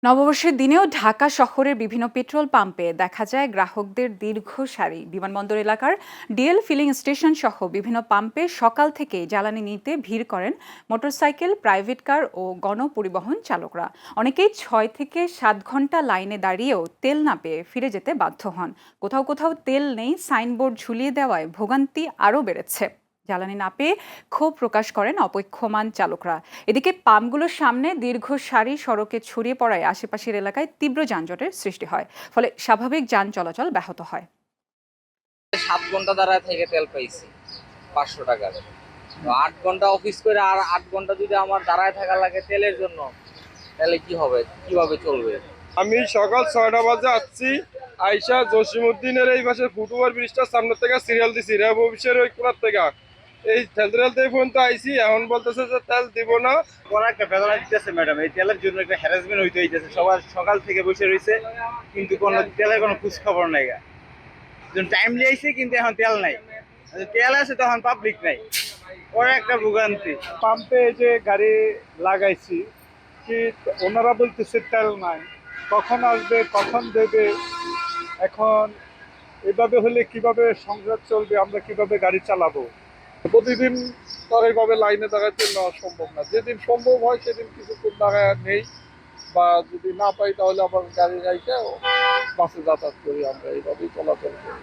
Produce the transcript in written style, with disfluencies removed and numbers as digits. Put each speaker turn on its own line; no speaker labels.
নববর্ষের দিনেও ঢাকা শহরের বিভিন্ন পেট্রোল পাম্পে দেখা যায় গ্রাহকদের দীর্ঘ সারি। বিমানবন্দর এলাকার ডিএল ফিলিং স্টেশন সহ বিভিন্ন পাম্পে সকাল থেকে জ্বালানি নিতে ভিড় করেন মোটরসাইকেল, প্রাইভেট কার ও গণপরিবহন চালকরা। অনেকেই 6 থেকে 7 ঘন্টা লাইনে দাঁড়িয়েও তেল না পেয়ে ফিরে যেতে বাধ্য হন। কোথাও কোথাও তেল নেই সাইনবোর্ড ঝুলিয়ে দেওয়ায় ভোগান্তি আরও বেড়েছে। জ্বালানি না পেয়ে ক্ষোভ প্রকাশ করেন অপেক্ষমান চালকরা। এদিকে পাম্পগুলোর সামনে দীর্ঘ সারি সড়কে ছড়িয়ে পড়ায় আশেপাশের এলাকায় তীব্র যানজটের সৃষ্টি হয়, ফলে স্বাভাবিক যান চলাচল ব্যাহত হয়।
7 ঘন্টা দাঁড়ায় থেকে তেল পাইছি 500 টাকার। তো 8 ঘন্টা অফিস করে আর 8 ঘন্টা যদি আমার দাঁড়ায় থাকা লাগে তেলের জন্য, তাহলে কি হবে, কিভাবে চলবে?
আমি সকাল 6টা বাজে আসছি, আইসা জসিমউদ্দিনের এই পাশে ফুটওভার ব্রিজটার সামনে থেকে সিরিয়াল দিছি, র্যাব অফিসের ওই কোনার থেকে এই ঠেলতে পর্যন্ত আইসি। এখন বলতেছে যে তেল দিব না।
বড় একটা বেদনা দিতেছে ম্যাডাম, এই তেলের জন্য একটা হ্যারাসমেন্ট হইতেছে। সবার সকাল থেকে বসে রয়েছে, কিন্তু কোনো তেলের কোনো খোঁজ খবর নাই। টাইমলি আইছে কিন্তু এখন তেল নাই, তেল আছে তখন পাবলিক নাই। পরে একটা ভোগান্তি।
পাম্পে যে গাড়ি লাগাইছি, কি ওনারা বলতেছে তেল নাই, কখন আসবে কখন দেবে। এখন এভাবে হলে কিভাবে সংসার চলবে, আমরা কিভাবে গাড়ি চালাবো? প্রতিদিন তো এইভাবে লাইনে দাঁড়াতে নেওয়া সম্ভব না। যেদিন সম্ভব হয় সেদিন কিছুক্ষণ দাঁড়ায় নেই, বা যদি না পাই তাহলে আবার গাড়ি রাইখে বাসে যাতায়াত করি। আমরা এইভাবেই চলাচল করি।